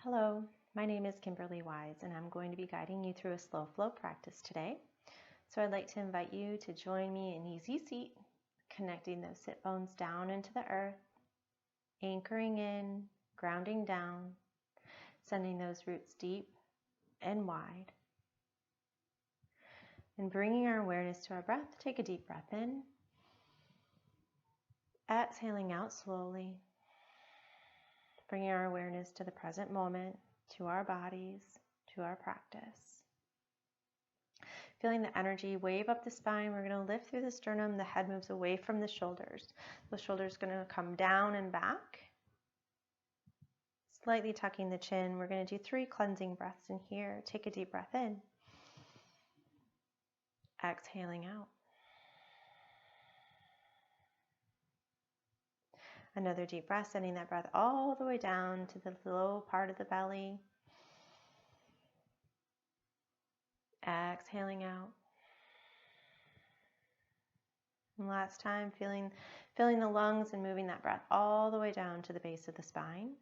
Hello, my name is Kimberly Wise, and I'm going to be guiding you through a slow flow practice today. So I'd like to invite you to join me in easy seat, connecting those sit bones down into the earth, anchoring in, grounding down, sending those roots deep and wide, and bringing our awareness to our breath. Take a deep breath in, exhaling out slowly, bringing our awareness to the present moment, to our bodies, to our practice. Feeling the energy wave up the spine, we're going to lift through the sternum. The head moves away from the shoulders. The shoulders are going to come down and back. Slightly tucking the chin. We're going to do 3 cleansing breaths in here. Take a deep breath in. Exhaling out. Another deep breath, sending that breath all the way down to the low part of the belly. Exhaling out. And last time, filling the lungs and moving that breath all the way down to the base of the spine.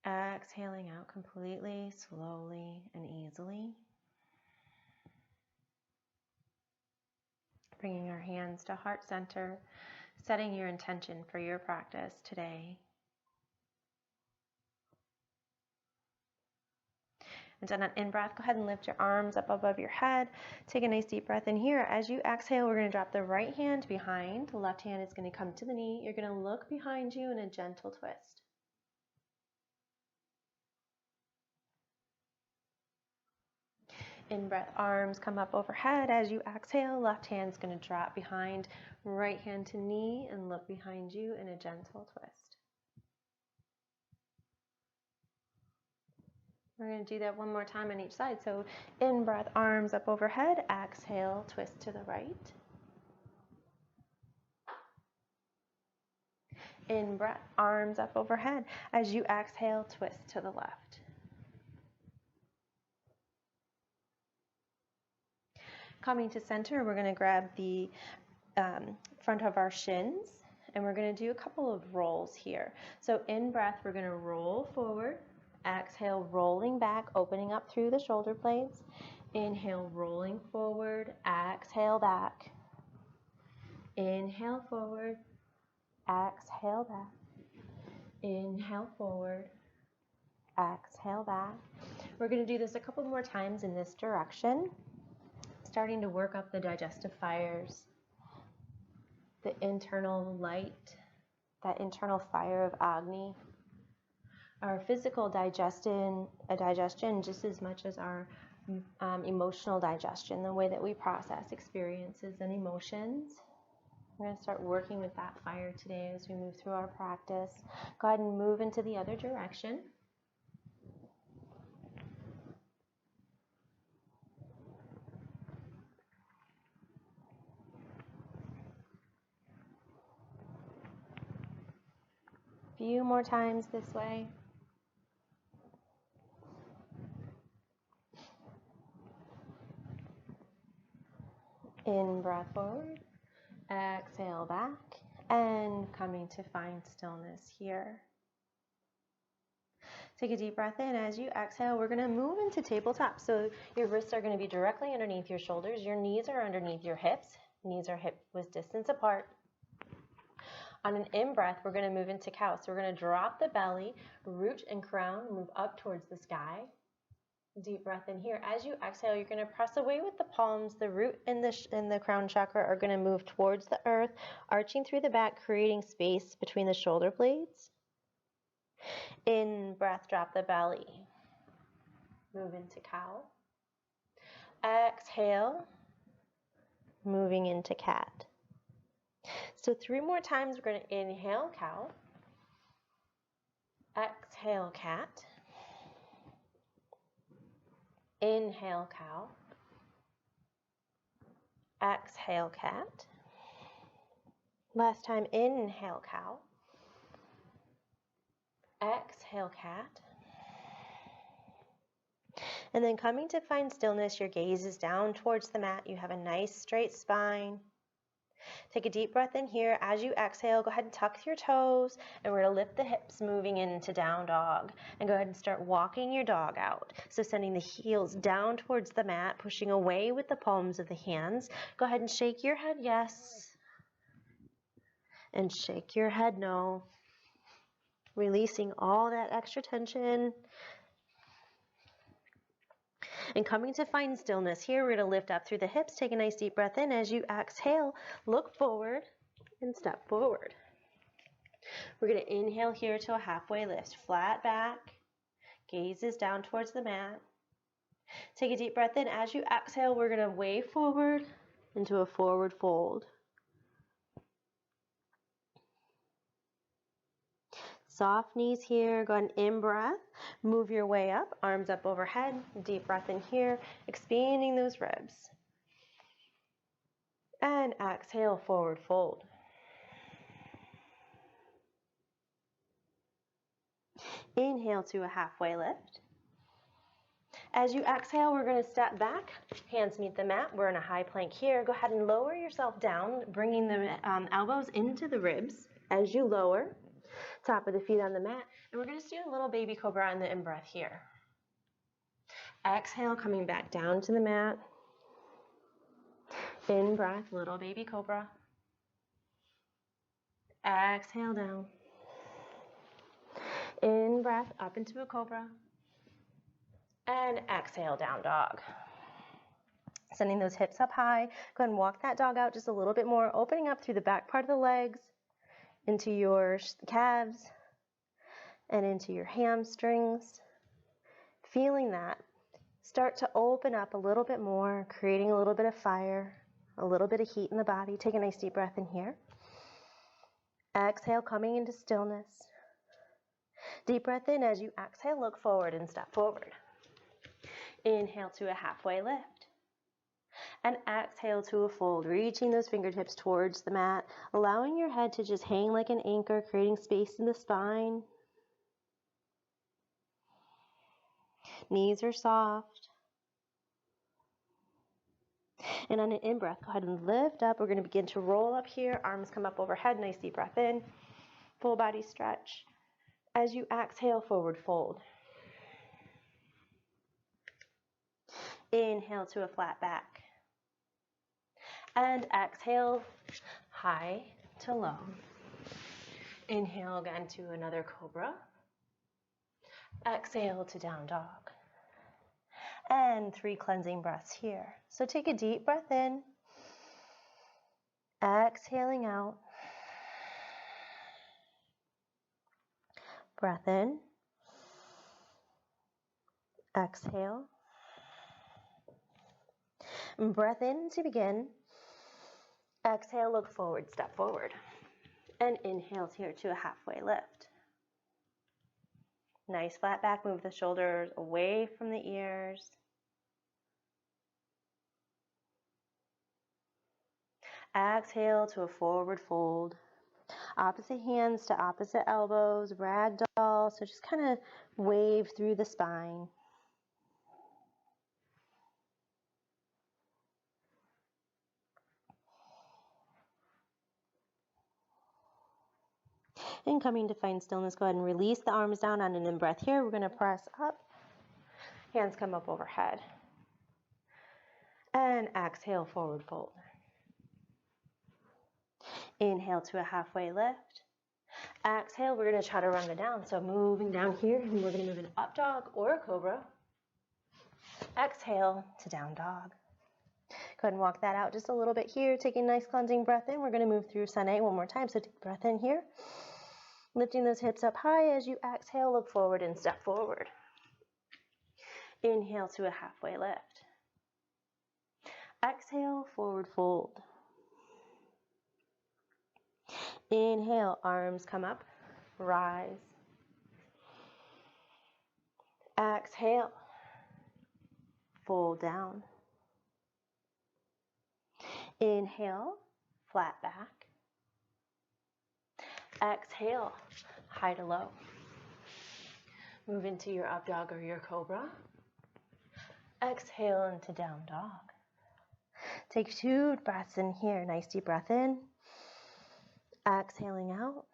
Exhaling out completely, slowly, and easily. Bringing our hands to heart center, setting your intention for your practice today. And on an in-breath, go ahead and lift your arms up above your head. Take a nice deep breath in here. As you exhale, we're going to drop the right hand behind. The left hand is going to come to the knee. You're going to look behind you in a gentle twist. In-breath, arms come up overhead. As you exhale, left hand's going to drop behind, right hand to knee, and look behind you in a gentle twist. We're going to do that one more time on each side. So in-breath, arms up overhead. Exhale, twist to the right. In-breath, arms up overhead. As you exhale, twist to the left. Coming to center, we're going to grab the front of our shins, and we're going to do a couple of rolls here. So in breath, we're going to roll forward. Exhale, rolling back, opening up through the shoulder blades. Inhale, rolling forward. Exhale, back. Inhale, forward. Exhale, back. Inhale, forward. Exhale, back. We're going to do this a couple more times in this direction. Starting to work up the digestive fires, the internal light, that internal fire of agni. Our physical digestion just as much as our emotional digestion, the way that we process experiences and emotions. We're going to start working with that fire today as we move through our practice. Go ahead and move into the other direction. Few more times this way. In breath forward, exhale back, and coming to find stillness here. Take a deep breath in. As you exhale, we're going to move into tabletop. So your wrists are going to be directly underneath your shoulders. Your knees are underneath your hips. Knees are hip width distance apart. On an in-breath, we're going to move into cow. So we're going to drop the belly, root and crown, move up towards the sky. Deep breath in here. As you exhale, you're going to press away with the palms. The root and the crown chakra are going to move towards the earth, arching through the back, creating space between the shoulder blades. In breath, drop the belly. Move into cow. Exhale, moving into cat. So 3 more times, we're going to inhale cow. Exhale cat. Inhale cow. Exhale cat. Last time, inhale cow. Exhale cat. And then coming to find stillness, your gaze is down towards the mat. You have a nice straight spine. Take a deep breath in here. As you exhale, go ahead and tuck your toes, and we're going to lift the hips, moving into down dog. And go ahead and start walking your dog out. So sending the heels down towards the mat, pushing away with the palms of the hands. Go ahead and shake your head yes, and shake your head no. Releasing all that extra tension. And coming to find stillness here, we're going to lift up through the hips. Take a nice deep breath in. As you exhale, look forward and step forward. We're going to inhale here to a halfway lift. Flat back, gazes down towards the mat. Take a deep breath in. As you exhale, we're going to wave forward into a forward fold. Soft knees here. Go ahead and in-breath. Move your way up. Arms up overhead. Deep breath in here. Expanding those ribs. And exhale, forward fold. Inhale to a halfway lift. As you exhale, we're going to step back. Hands meet the mat. We're in a high plank here. Go ahead and lower yourself down, bringing the elbows into the ribs. As you lower, top of the feet on the mat, and we're going to do a little baby cobra on the in-breath here. Exhale, coming back down to the mat. In-breath, little baby cobra. Exhale down. In-breath, up into a cobra. And exhale, down dog. Sending those hips up high. Go ahead and walk that dog out just a little bit more, opening up through the back part of the legs, into your calves, and into your hamstrings. Feeling that. Start to open up a little bit more, creating a little bit of fire, a little bit of heat in the body. Take a nice deep breath in here. Exhale, coming into stillness. Deep breath in. As you exhale, look forward and step forward. Inhale to a halfway lift. And exhale to a fold, reaching those fingertips towards the mat, allowing your head to just hang like an anchor, creating space in the spine. Knees are soft. And on an in-breath, go ahead and lift up. We're going to begin to roll up here. Arms come up overhead. Nice deep breath in. Full body stretch. As you exhale, forward fold. Inhale to a flat back. And exhale, high to low. Inhale again to another cobra. Exhale to down dog. And 3 cleansing breaths here. So take a deep breath in. Exhaling out. Breath in. Exhale. And breath in to begin. Exhale, look forward, step forward. And inhale here to a halfway lift. Nice flat back, move the shoulders away from the ears. Exhale to a forward fold. Opposite hands to opposite elbows, ragdoll. So just kind of wave through the spine. And coming to find stillness, go ahead and release the arms down on an in-breath here. We're going to press up. Hands come up overhead. And exhale, forward fold. Inhale to a halfway lift. Exhale, we're going to chaturanga down. So moving down here, and we're going to move an up dog or a cobra. Exhale to down dog. Go ahead and walk that out just a little bit here. Taking a nice cleansing breath in. We're going to move through sun A one more time. So deep breath in here. Lifting those hips up high. As you exhale, look forward and step forward. Inhale to a halfway lift. Exhale, forward fold. Inhale, arms come up, rise. Exhale, fold down. Inhale, flat back. Exhale, high to low. Move into your up dog or your cobra. Exhale into down dog. Take 2 breaths in here. Nice deep breath in. Exhaling out.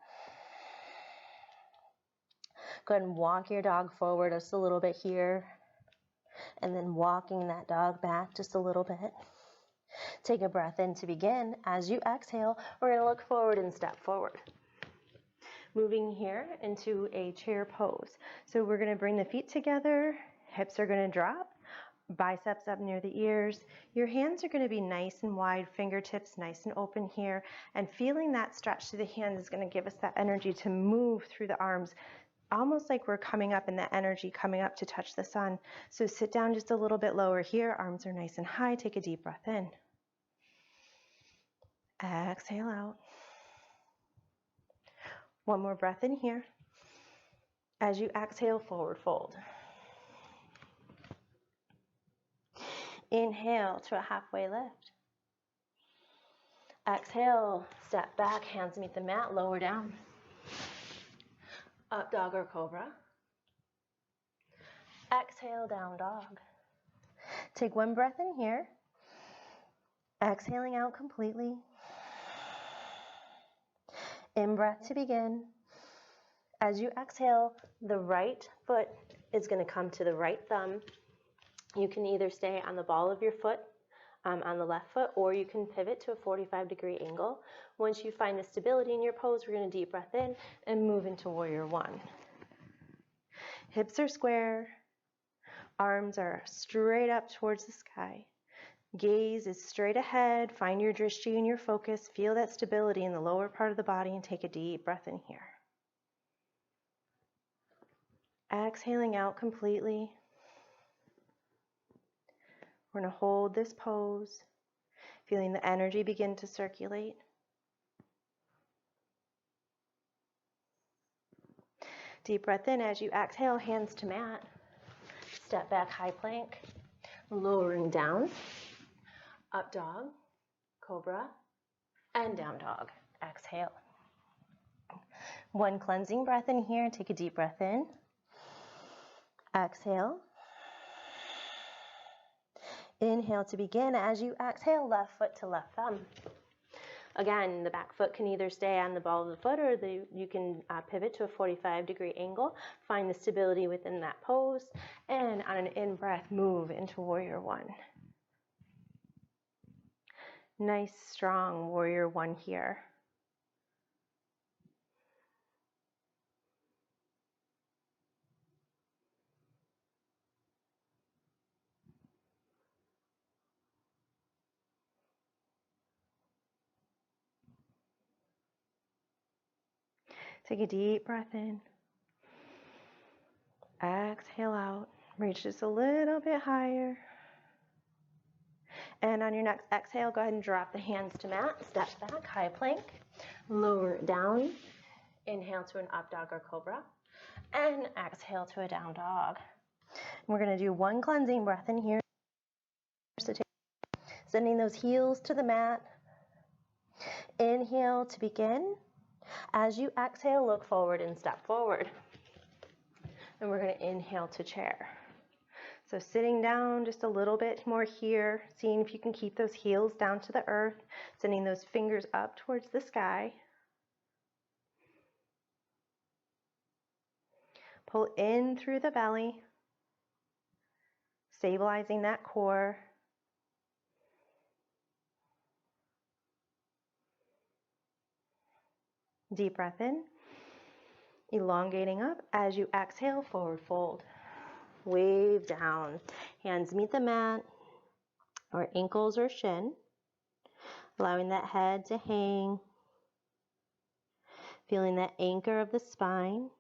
Go ahead and walk your dog forward just a little bit here, and then walking that dog back just a little bit. Take a breath in to begin. As you exhale, we're going to look forward and step forward. Moving here into a chair pose. So we're going to bring the feet together, hips are going to drop, biceps up near the ears. Your hands are going to be nice and wide, fingertips nice and open here, and feeling that stretch through the hands is going to give us that energy to move through the arms, almost like we're coming up in that energy, coming up to touch the sun. So sit down just a little bit lower here, arms are nice and high, take a deep breath in. Exhale out. One more breath in here. As you exhale, forward fold. Inhale to a halfway lift. Exhale, step back, hands meet the mat, lower down. Up dog or cobra. Exhale, down dog. Take one breath in here. Exhaling out completely. In breath to begin. As you exhale, the right foot is going to come to the right thumb. You can either stay on the ball of your foot on the left foot, or you can pivot to a 45-degree angle. Once you find the stability in your pose, we're going to deep breath in and move into warrior one. Hips are square. Arms are straight up towards the sky. Gaze is straight ahead. Find your drishti and your focus. Feel that stability in the lower part of the body and take a deep breath in here. Exhaling out completely. We're going to hold this pose, feeling the energy begin to circulate. Deep breath in. As you exhale, hands to mat. Step back, high plank. Lowering down. Up dog, cobra, and down dog. Exhale. One cleansing breath in here. Take a deep breath in. Exhale. Inhale to begin. As you exhale, left foot to left thumb. Again, the back foot can either stay on the ball of the foot, or you can pivot to a 45-degree angle. Find the stability within that pose, and on an in-breath, move into warrior one. Nice, strong warrior one here. Take a deep breath in. Exhale out. Reach just a little bit higher. And on your next exhale, go ahead and drop the hands to mat. Step back, high plank. Lower it down. Inhale to an up dog or cobra. And exhale to a down dog. We're going to do one cleansing breath in here. So sending those heels to the mat. Inhale to begin. As you exhale, look forward and step forward. And we're going to inhale to chair. So sitting down just a little bit more here, seeing if you can keep those heels down to the earth, sending those fingers up towards the sky. Pull in through the belly, stabilizing that core. Deep breath in, elongating up. As you exhale, forward fold. Wave down. Hands meet the mat or ankles or shin, allowing that head to hang. Feeling that anchor of the spine.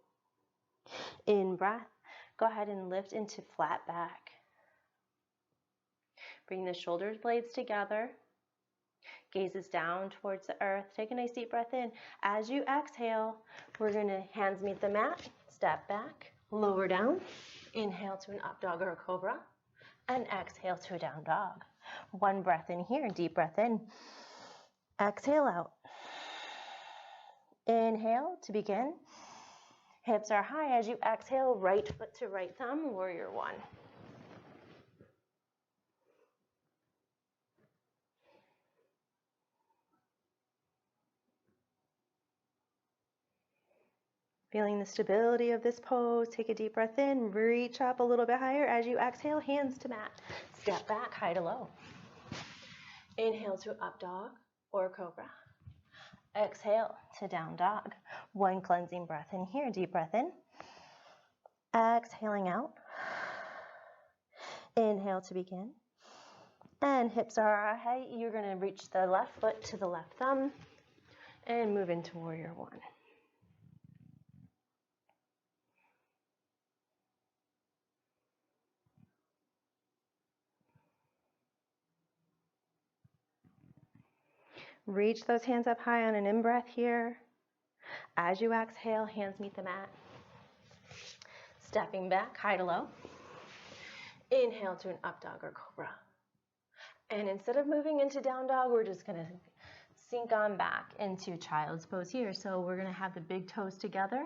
In breath, go ahead and lift into flat back. Bring the shoulder blades together. Gazes down towards the earth. Take a nice deep breath in. As you exhale, we're going to hands meet the mat, step back, lower down. Inhale to an up dog or a cobra, and exhale to a down dog. One breath in here, deep breath in. Exhale out. Inhale to begin. Hips are high. As you exhale, right foot to right thumb, warrior one. Feeling the stability of this pose, take a deep breath in, reach up a little bit higher. As you exhale, hands to mat. Step back, high to low. Inhale to up dog or cobra. Exhale to down dog. One cleansing breath in here, deep breath in. Exhaling out. Inhale to begin. And hips are high. You're going to reach the left foot to the left thumb and move into warrior one. Reach those hands up high on an in-breath here. As you exhale, hands meet the mat. Stepping back, high to low. Inhale to an up dog or cobra. And instead of moving into down dog, we're just going to sink on back into child's pose here. So we're going to have the big toes together.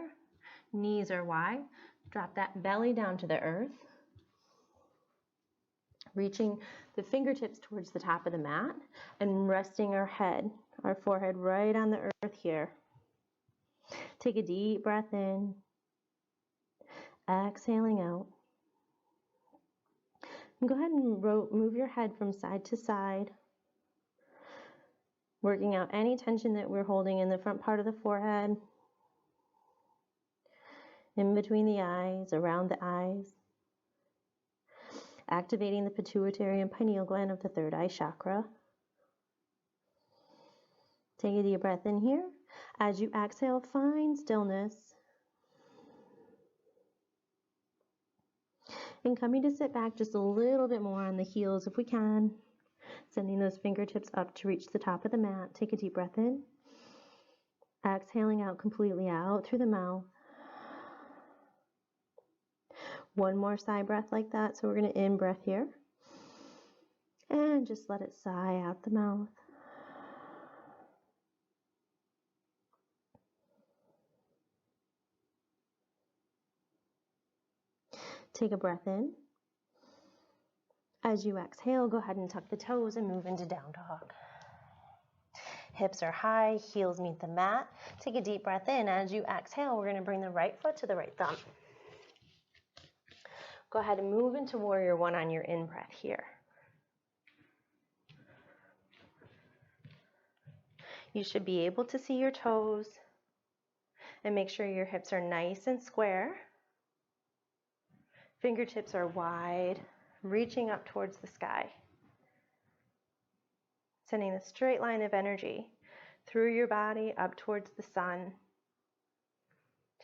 Knees are wide. Drop that belly down to the earth. Reaching the fingertips towards the top of the mat and resting our head, our forehead right on the earth here. Take a deep breath in, exhaling out. And go ahead and move your head from side to side, working out any tension that we're holding in the front part of the forehead, in between the eyes, around the eyes. Activating the pituitary and pineal gland of the third eye chakra. Take a deep breath in here. As you exhale, find stillness. And coming to sit back just a little bit more on the heels if we can. Sending those fingertips up to reach the top of the mat. Take a deep breath in. Exhaling out completely out through the mouth. One more sigh breath like that. So we're going to in-breath here. And just let it sigh out the mouth. Take a breath in. As you exhale, go ahead and tuck the toes and move into down dog. Hips are high, heels meet the mat. Take a deep breath in. As you exhale, we're going to bring the right foot to the right thumb. Go ahead and move into warrior one on your in-breath here. You should be able to see your toes and make sure your hips are nice and square. Fingertips are wide, reaching up towards the sky. Sending a straight line of energy through your body up towards the sun.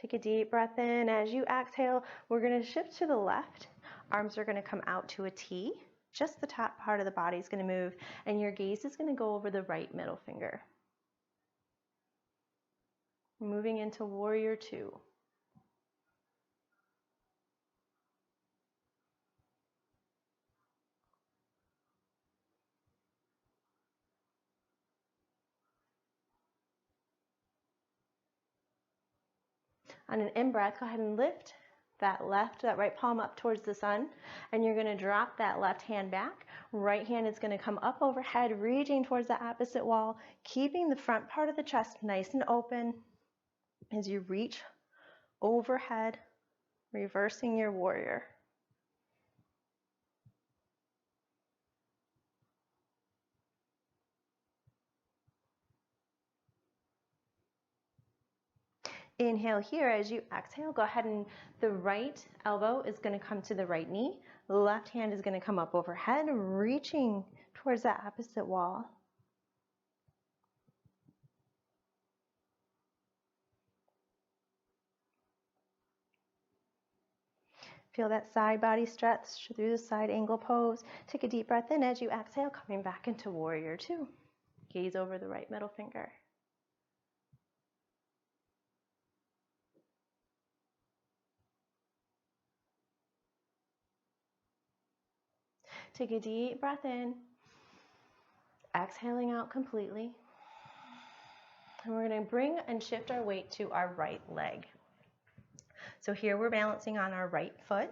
Take a deep breath in. As you exhale, we're going to shift to the left. Arms are going to come out to a T. Just the top part of the body is going to move, and your gaze is going to go over the right middle finger. Moving into warrior two. On an in-breath, go ahead and lift that right palm up towards the sun, and you're going to drop that left hand back. Right hand is going to come up overhead, reaching towards the opposite wall, keeping the front part of the chest nice and open as you reach overhead, reversing your warrior. Inhale here. As you exhale, go ahead and the right elbow is going to come to the right knee. The left hand is going to come up overhead, reaching towards that opposite wall. Feel that side body stretch through the side angle pose. Take a deep breath in. As you exhale, coming back into warrior two. Gaze over the right middle finger. Take a deep breath in, exhaling out completely. And we're going to bring and shift our weight to our right leg. So here we're balancing on our right foot.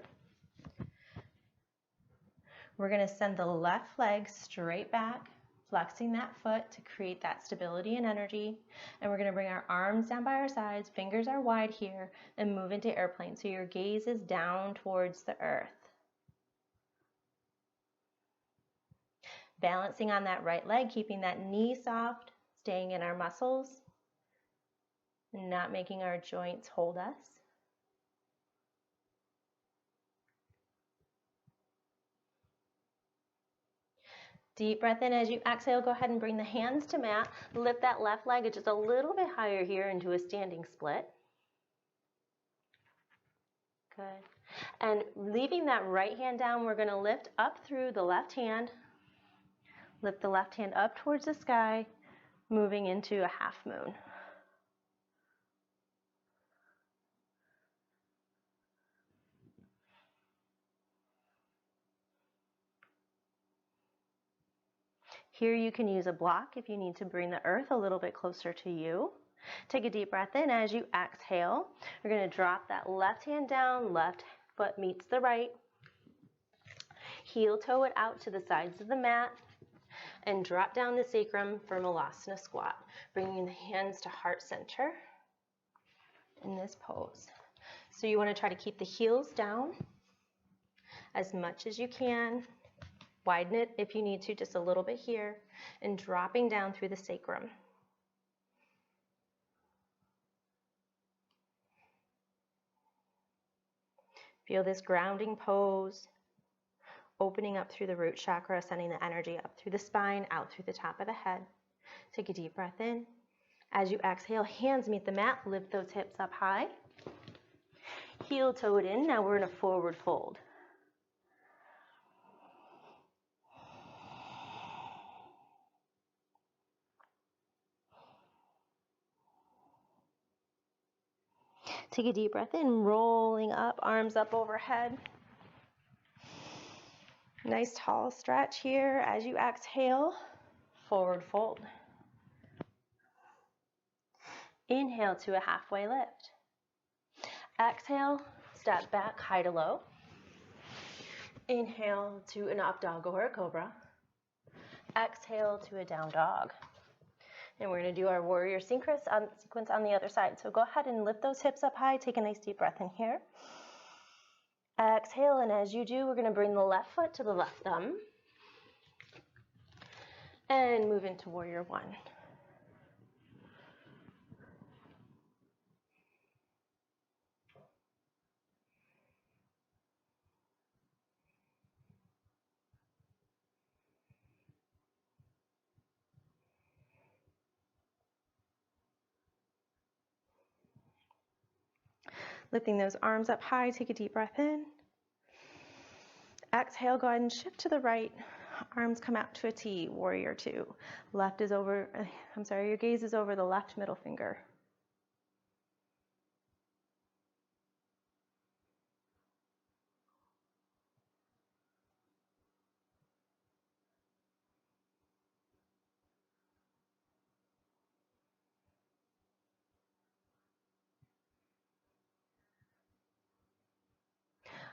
We're going to send the left leg straight back, flexing that foot to create that stability and energy. And we're going to bring our arms down by our sides, fingers are wide here, and move into airplane. So your gaze is down towards the earth. Balancing on that right leg, keeping that knee soft, staying in our muscles, and not making our joints hold us. Deep breath in. As you exhale, go ahead and bring the hands to mat. Lift that left leg just a little bit higher here into a standing split. Good. And leaving that right hand down, we're going to lift up through the left hand. Lift the left hand up towards the sky, moving into a half moon. Here you can use a block if you need to bring the earth a little bit closer to you. Take a deep breath in. As you exhale, you're going to drop that left hand down, left foot meets the right. Heel toe it out to the sides of the mat and drop down the sacrum for Malasana squat, bringing the hands to heart center in this pose. So you want to try to keep the heels down as much as you can. Widen it if you need to, just a little bit here, and dropping down through the sacrum. Feel this grounding pose, opening up through the root chakra, sending the energy up through the spine, out through the top of the head. Take a deep breath in. As you exhale, hands meet the mat, lift those hips up high. Heel toe it in. Now we're in a forward fold. Take a deep breath in, rolling up, arms up overhead. Nice tall stretch here. As you exhale, forward fold. Inhale to a halfway lift. Exhale, step back, high to low. Inhale to an up dog or a cobra. Exhale to a down dog. And we're going to do our warrior sequence on the other side. So go ahead and lift those hips up high. Take a nice deep breath in here. Exhale, and as you do, we're going to bring the left foot to the left thumb. And move into warrior one. Lifting those arms up high, take a deep breath in. Exhale, go ahead and shift to the right. Arms come out to a T, warrior two. Your gaze is over the left middle finger.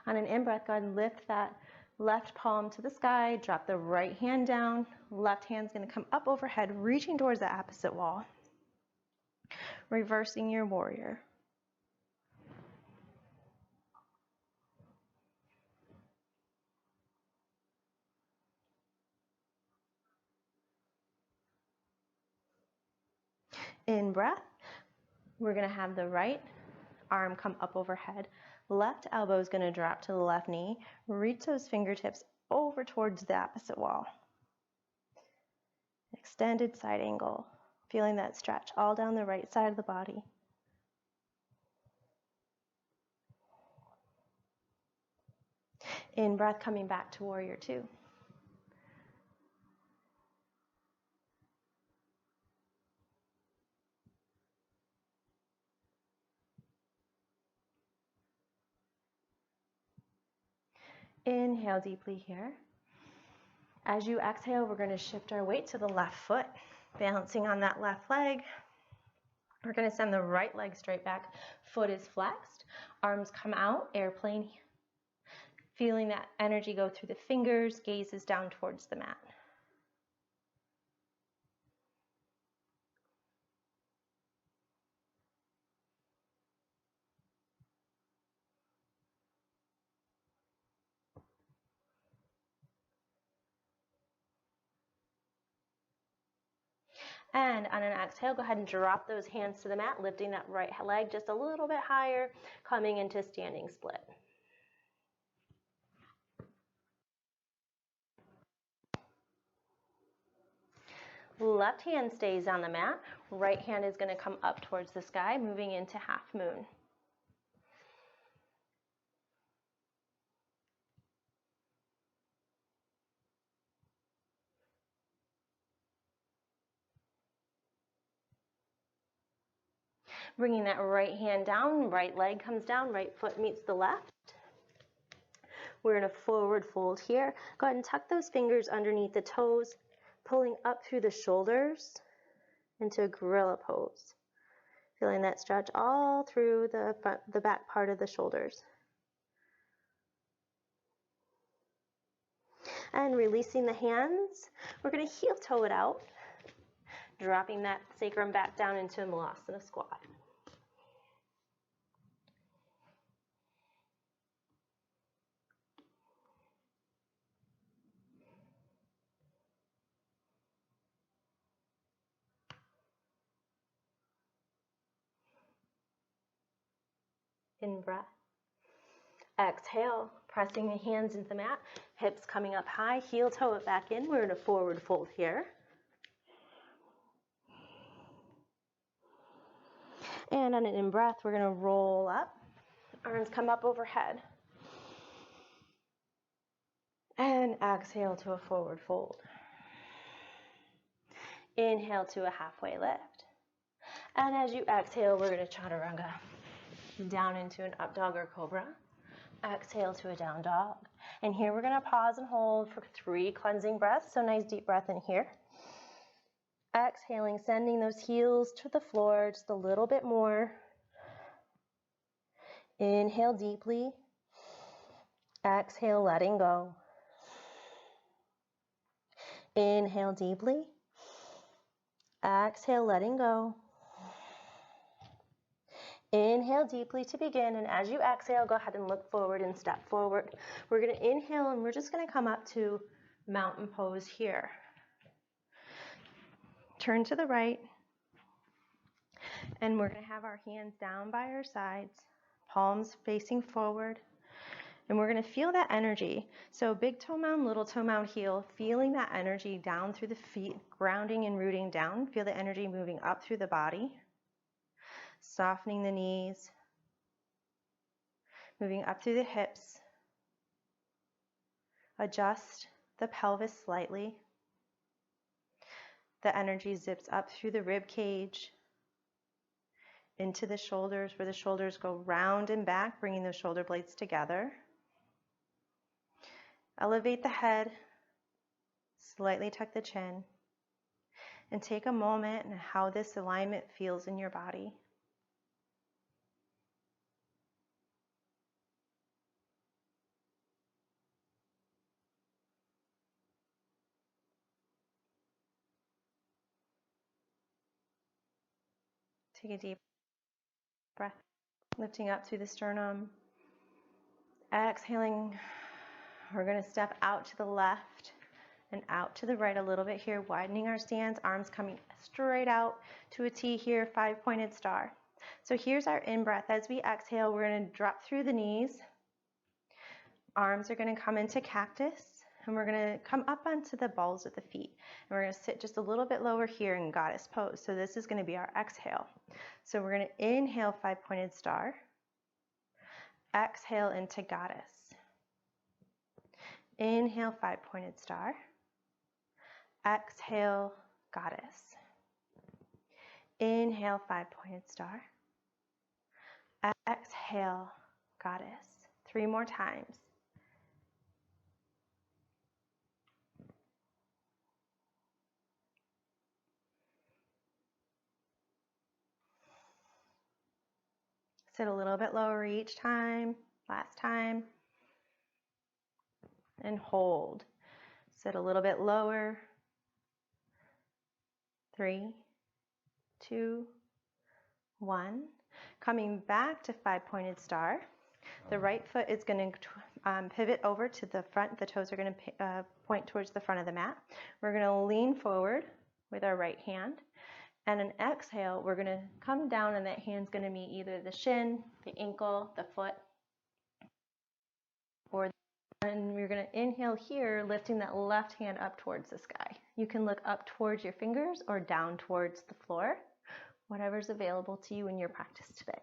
On an in-breath, go ahead and lift that left palm to the sky, drop the right hand down. Left hand's going to come up overhead, reaching towards the opposite wall. Reversing your warrior. In breath, we're going to have the right arm come up overhead. Left elbow is going to drop to the left knee. Reach those fingertips over towards the opposite wall. Extended side angle. Feeling that stretch all down the right side of the body. In breath, coming back to warrior two. Inhale deeply here. As you exhale, we're going to shift our weight to the left foot, balancing on that left leg. We're going to send the right leg straight back. Foot is flexed. Arms come out, airplane. Feeling that energy go through the fingers, gaze is down towards the mat. And on an exhale, go ahead and drop those hands to the mat, lifting that right leg just a little bit higher, coming into standing split. Left hand stays on the mat. Right hand is going to come up towards the sky, moving into half moon. Bringing that right hand down, right leg comes down, right foot meets the left. We're in a forward fold here. Go ahead and tuck those fingers underneath the toes, pulling up through the shoulders into a gorilla pose. Feeling that stretch all through the back part of the shoulders. And releasing the hands, we're going to heel toe it out, dropping that sacrum back down into a Malasana squat. In breath. Exhale, pressing the hands into the mat, hips coming up high, heel toe it back in. We're in a forward fold here. And on an in-breath, we're going to roll up. Arms come up overhead. And exhale to a forward fold. Inhale to a halfway lift. And as you exhale, we're going to chaturanga. Down into an up dog or cobra. Exhale to a down dog. And here we're going to pause and hold for 3 cleansing breaths. So nice deep breath in here. Exhaling, sending those heels to the floor just a little bit more. Inhale deeply. Exhale, letting go. Inhale deeply. Exhale, letting go. Inhale deeply to begin, and as you exhale, go ahead and look forward and step forward. We're going to inhale, and we're just going to come up to mountain pose here. Turn to the right, and we're going to have our hands down by our sides, palms facing forward, and we're going to feel that energy. So big toe mound, little toe mound, heel, feeling that energy down through the feet, grounding and rooting down. Feel the energy moving up through the body. Softening the knees, moving up through the hips. Adjust the pelvis slightly. The energy zips up through the rib cage, into the shoulders, where the shoulders go round and back, bringing those shoulder blades together. Elevate the head, slightly tuck the chin, and take a moment and how this alignment feels in your body. Take a deep breath, lifting up through the sternum. Exhaling, we're going to step out to the left and out to the right a little bit here, widening our stance, arms coming straight out to a T here, 5-pointed star. So here's our in-breath. As we exhale, we're going to drop through the knees. Arms are going to come into cactus, and we're going to come up onto the balls of the feet. And we're going to sit just a little bit lower here in goddess pose. So this is going to be our exhale. So we're going to inhale, 5-pointed star. Exhale into goddess. Inhale, 5-pointed star. Exhale, goddess. Inhale, 5-pointed star. Exhale, goddess. 3 more times. Sit a little bit lower each time. Last time. And hold. Sit a little bit lower. 3, 2, 1. Coming back to 5-pointed star. The right foot is going to pivot over to the front. The toes are going to point towards the front of the mat. We're going to lean forward with our right hand. And an exhale, we're going to come down and that hand's going to meet either the shin, the ankle, the foot, and we're going to inhale here, lifting that left hand up towards the sky. You can look up towards your fingers or down towards the floor, whatever's available to you in your practice today.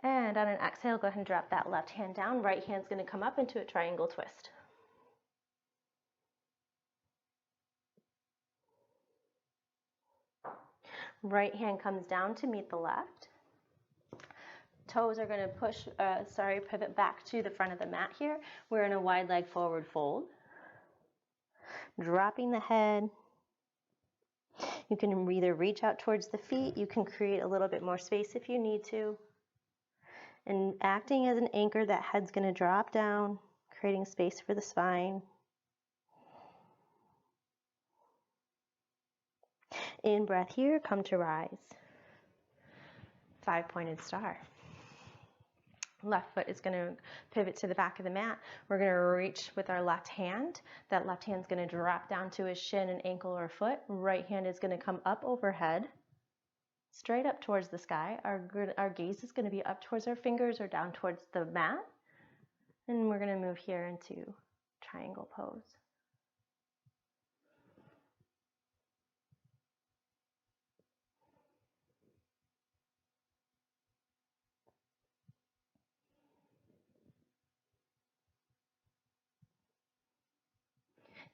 And on an exhale, go ahead and drop that left hand down. Right hand's going to come up into a triangle twist. Right hand comes down to meet the left. Toes are going to pivot back to the front of the mat here. We're in a wide leg forward fold. Dropping the head. You can either reach out towards the feet. You can create a little bit more space if you need to. And acting as an anchor, that head's going to drop down, creating space for the spine. In breath here, come to rise. 5-pointed star. Left foot is going to pivot to the back of the mat. We're going to reach with our left hand. That left hand's going to drop down to his shin and ankle or foot. Right hand is going to come up overhead, straight up towards the sky. Our gaze is going to be up towards our fingers or down towards the mat. And we're going to move here into triangle pose.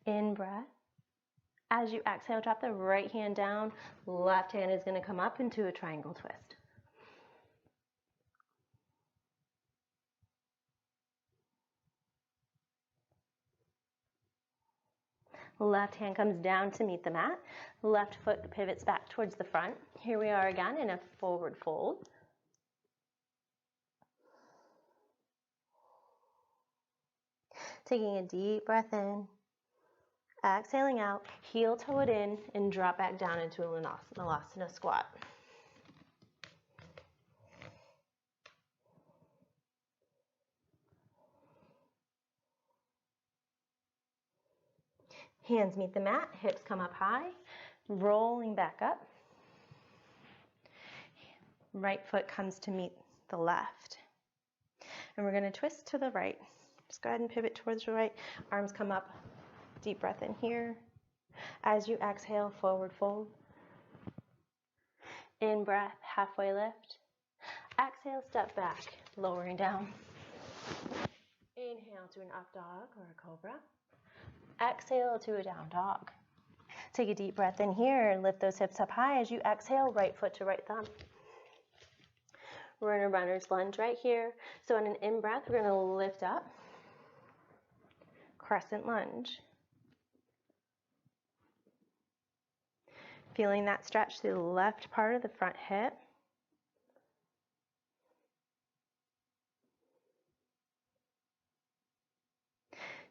In breath. As you exhale, drop the right hand down. Left hand is going to come up into a triangle twist. Left hand comes down to meet the mat. Left foot pivots back towards the front. Here we are again in a forward fold. Taking a deep breath in. Exhaling out, heel toe it in, and drop back down into a Lavender squat. Hands meet the mat, hips come up high, rolling back up. Right foot comes to meet the left. And we're going to twist to the right. Just go ahead and pivot towards the right. Arms come up. Deep breath in here. As you exhale, forward fold. In breath, halfway lift. Exhale, step back, lowering down. Inhale to an up dog or a cobra. Exhale to a down dog. Take a deep breath in here and lift those hips up high. As you exhale, right foot to right thumb. We're in a runner's lunge right here. So on an in breath, we're going to lift up. Crescent lunge. Feeling that stretch through the left part of the front hip.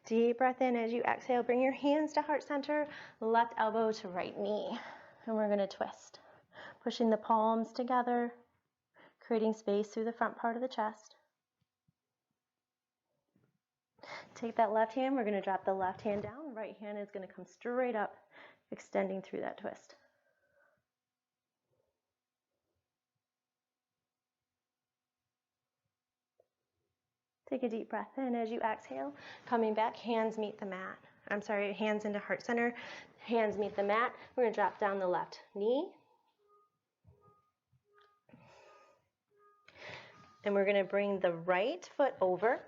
Deep breath in. As you exhale, bring your hands to heart center, left elbow to right knee. And we're going to twist. Pushing the palms together, creating space through the front part of the chest. Take that left hand, we're going to drop the left hand down. Right hand is going to come straight up, extending through that twist. Take a deep breath in. As you exhale, coming back, hands meet the mat. Hands into heart center. Hands meet the mat. We're going to drop down the left knee. And we're going to bring the right foot over.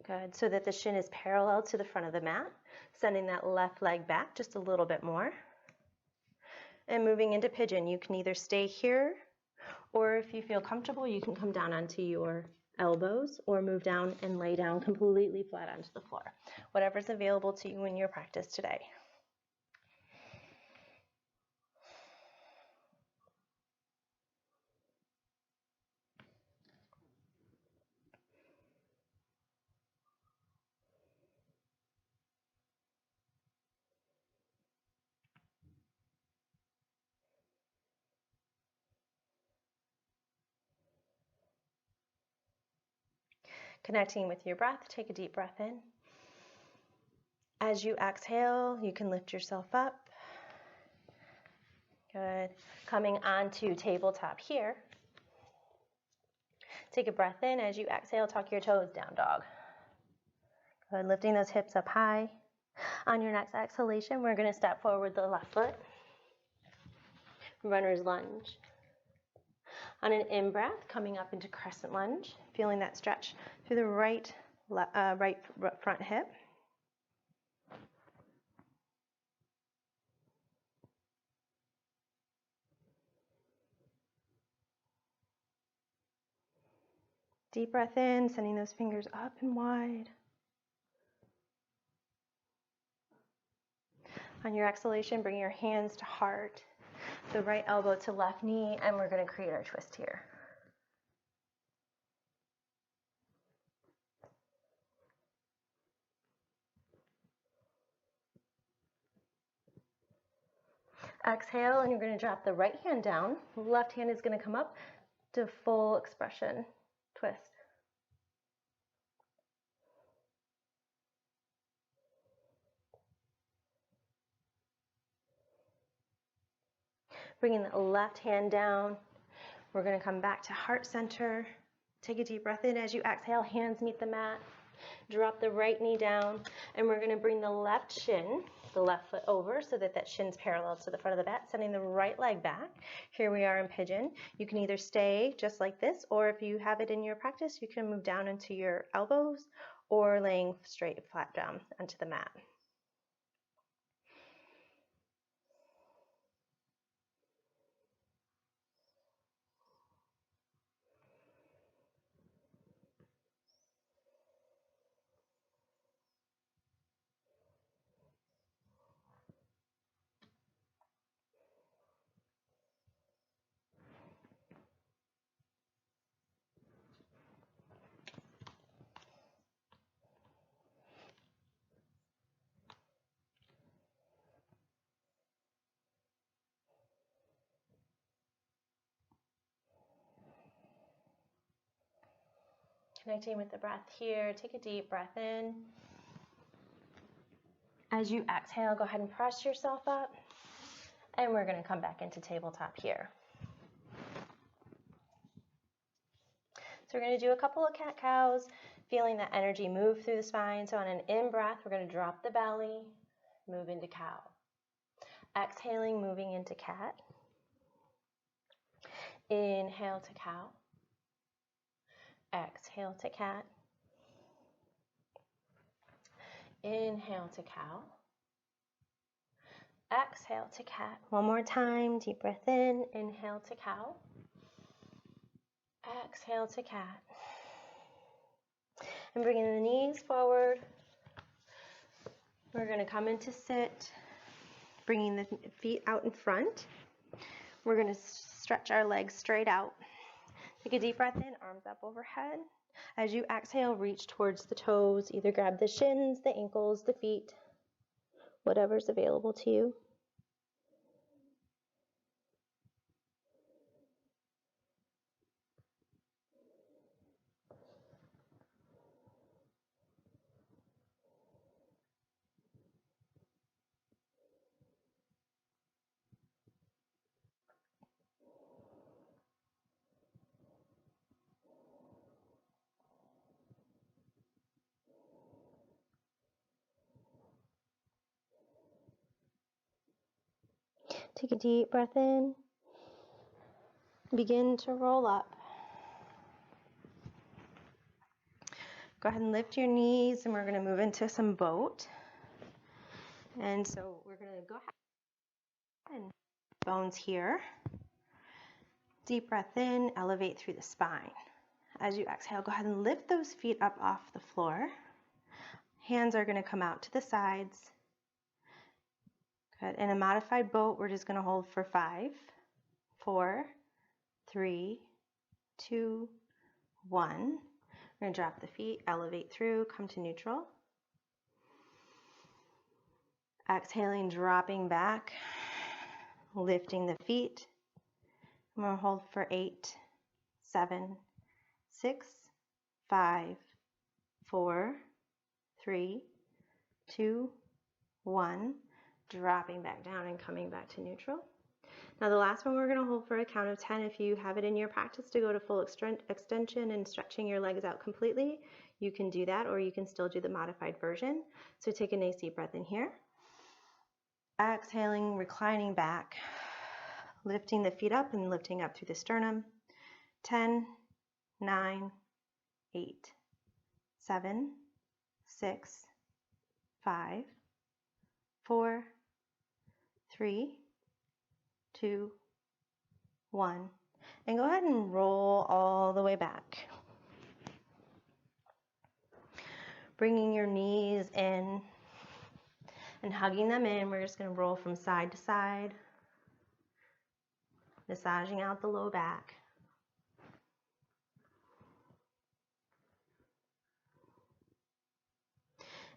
Good. So that the shin is parallel to the front of the mat. Sending that left leg back just a little bit more. And moving into pigeon. You can either stay here, or if you feel comfortable, you can come down onto your elbows or move down and lay down completely flat onto the floor. Whatever's available to you in your practice today. Connecting with your breath, take a deep breath in. As you exhale, you can lift yourself up. Good. Coming onto tabletop here. Take a breath in. As you exhale, tuck your toes down, dog. Good. Lifting those hips up high. On your next exhalation, we're going to step forward the left foot. Runner's lunge. On an in-breath, coming up into crescent lunge, feeling that stretch through the right front hip. Deep breath in, sending those fingers up and wide. On your exhalation, bring your hands to heart, the right elbow to left knee, and we're going to create our twist here. Exhale, and you're going to drop the right hand down. Left hand is going to come up to full expression twist. Bringing the left hand down. We're going to come back to heart center. Take a deep breath in. As you exhale, hands meet the mat. Drop the right knee down, and we're going to bring the left shin, the left foot over so that that shin's parallel to the front of the mat, sending the right leg back. Here we are in pigeon. You can either stay just like this, or if you have it in your practice, you can move down into your elbows or laying straight flat down onto the mat. Connecting with the breath here. Take a deep breath in. As you exhale, go ahead and press yourself up. And we're going to come back into tabletop here. So we're going to do a couple of cat-cows, feeling that energy move through the spine. So on an in-breath, we're going to drop the belly, move into cow. Exhaling, moving into cat. Inhale to cow. Exhale to cat. Inhale to cow. Exhale to cat. One more time. Deep breath in. Inhale to cow. Exhale to cat. And bringing the knees forward. We're going to come into sit. Bringing the feet out in front. We're going to stretch our legs straight out. Take a deep breath in, arms up overhead. As you exhale, reach towards the toes. Either grab the shins, the ankles, the feet, whatever's available to you. Take a deep breath in. Begin to roll up. Go ahead and lift your knees, and we're going to move into some boat. And so we're going to go ahead and bones here. Deep breath in, elevate through the spine. As you exhale, go ahead and lift those feet up off the floor. Hands are going to come out to the sides. Good. In a modified boat, we're just going to hold for 5, 4, 3, 2, 1. We're going to drop the feet, elevate through, come to neutral. Exhaling, dropping back, lifting the feet. I'm going to hold for 8, 7, 6, 5, 4, 3, 2, 1. Dropping back down and coming back to neutral. Now the last one we're going to hold for a count of 10. If you have it in your practice to go to full extension and stretching your legs out completely, you can do that, or you can still do the modified version. So take a nice deep breath in here. Exhaling, reclining back, lifting the feet up and lifting up through the sternum. 10, 9, 8, 7, 6, 5, 4, 3, 2, 1. And go ahead and roll all the way back. Bringing your knees in and hugging them in. We're just going to roll from side to side, massaging out the low back.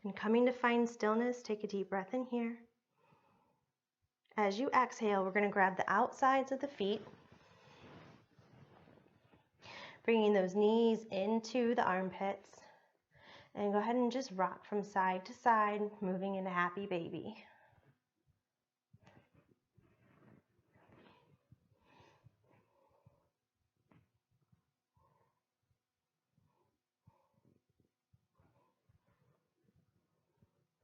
And coming to find stillness, take a deep breath in here. As you exhale, we're going to grab the outsides of the feet, bringing those knees into the armpits, and go ahead and just rock from side to side, moving into happy baby.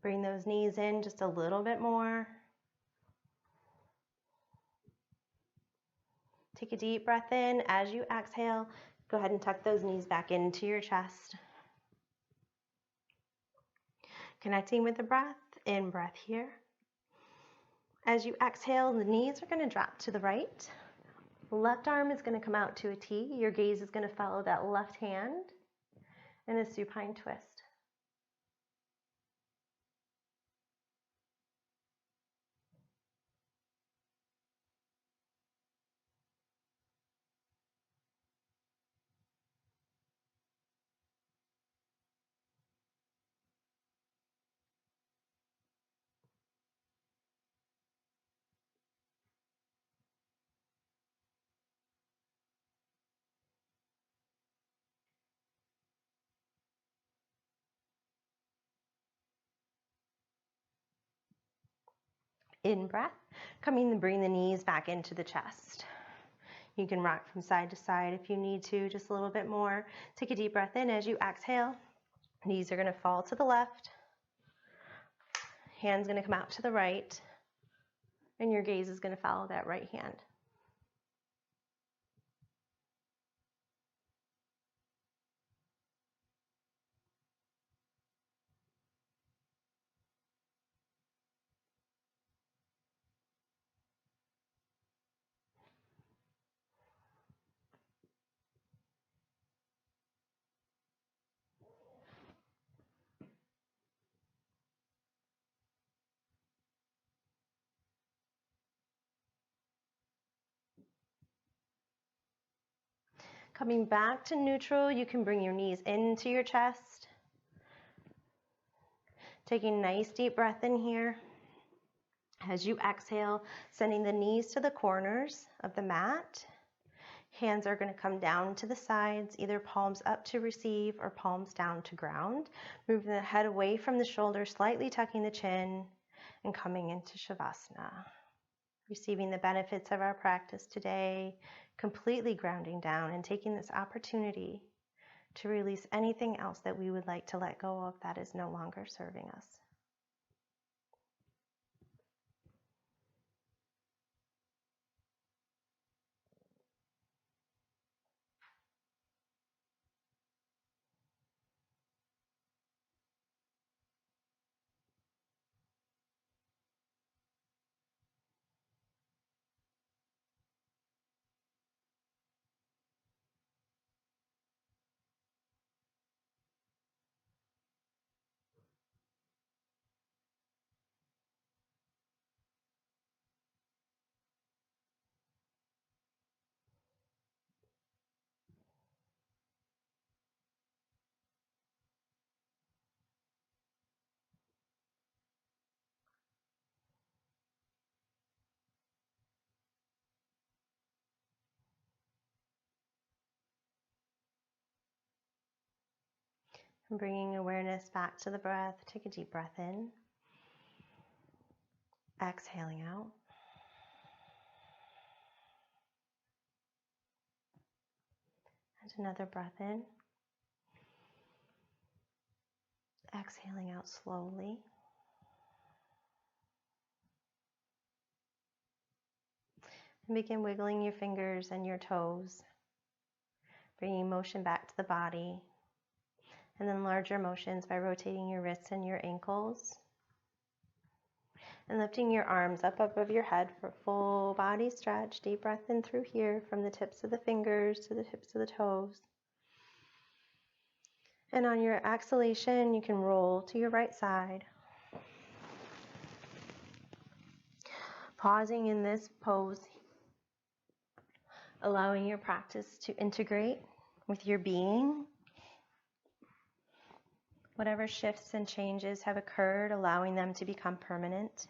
Bring those knees in just a little bit more. Take a deep breath in. As you exhale, go ahead and tuck those knees back into your chest. Connecting with the breath, in breath here. As you exhale, the knees are going to drop to the right. The left arm is going to come out to a T. Your gaze is going to follow that left hand in a supine twist. In breath, coming to bring the knees back into the chest. You can rock from side to side if you need to, just a little bit more. Take a deep breath in. As you exhale, knees are going to fall to the left. Hand's going to come out to the right. And your gaze is going to follow that right hand. Coming back to neutral, you can bring your knees into your chest. Taking a nice deep breath in here. As you exhale, sending the knees to the corners of the mat. Hands are going to come down to the sides, either palms up to receive or palms down to ground. Moving the head away from the shoulders, slightly tucking the chin, and coming into Shavasana. Receiving the benefits of our practice today, completely grounding down and taking this opportunity to release anything else that we would like to let go of that is no longer serving us. And bringing awareness back to the breath. Take a deep breath in. Exhaling out. And another breath in. Exhaling out slowly. And begin wiggling your fingers and your toes, bringing motion back to the body. And then larger motions by rotating your wrists and your ankles. And lifting your arms up above your head for full body stretch. Deep breath in through here from the tips of the fingers to the tips of the toes. And on your exhalation, you can roll to your right side. Pausing in this pose, allowing your practice to integrate with your being. Whatever shifts and changes have occurred, allowing them to become permanent.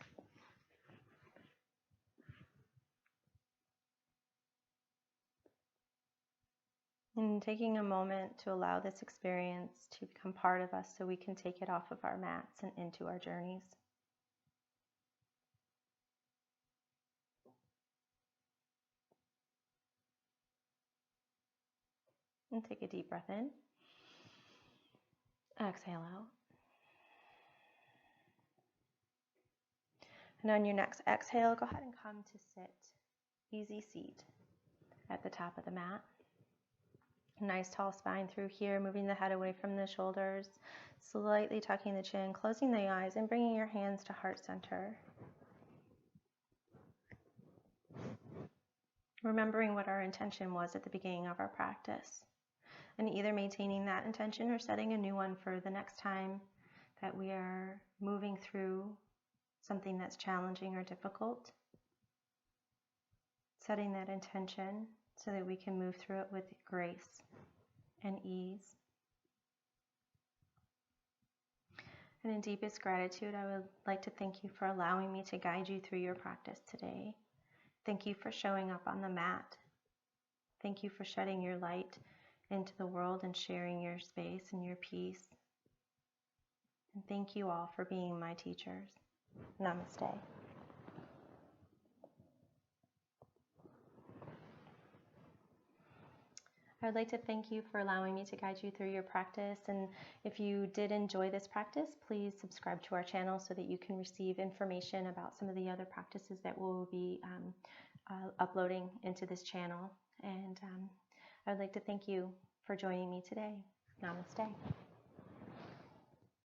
And taking a moment to allow this experience to become part of us so we can take it off of our mats and into our journeys. And take a deep breath in. Exhale out. And on your next exhale, go ahead and come to sit. Easy seat at the top of the mat. Nice tall spine through here, moving the head away from the shoulders, slightly tucking the chin, closing the eyes, and bringing your hands to heart center. Remembering what our intention was at the beginning of our practice, and either maintaining that intention or setting a new one for the next time that we are moving through something that's challenging or difficult. Setting that intention so that we can move through it with grace and ease. And in deepest gratitude, I would like to thank you for allowing me to guide you through your practice today. Thank you for showing up on the mat. Thank you for shedding your light into the world and sharing your space and your peace. And thank you all for being my teachers. Namaste. I would like to thank you for allowing me to guide you through your practice. And if you did enjoy this practice, please subscribe to our channel so that you can receive information about some of the other practices that we'll be uploading into this channel. And I would like to thank you for joining me today. Namaste.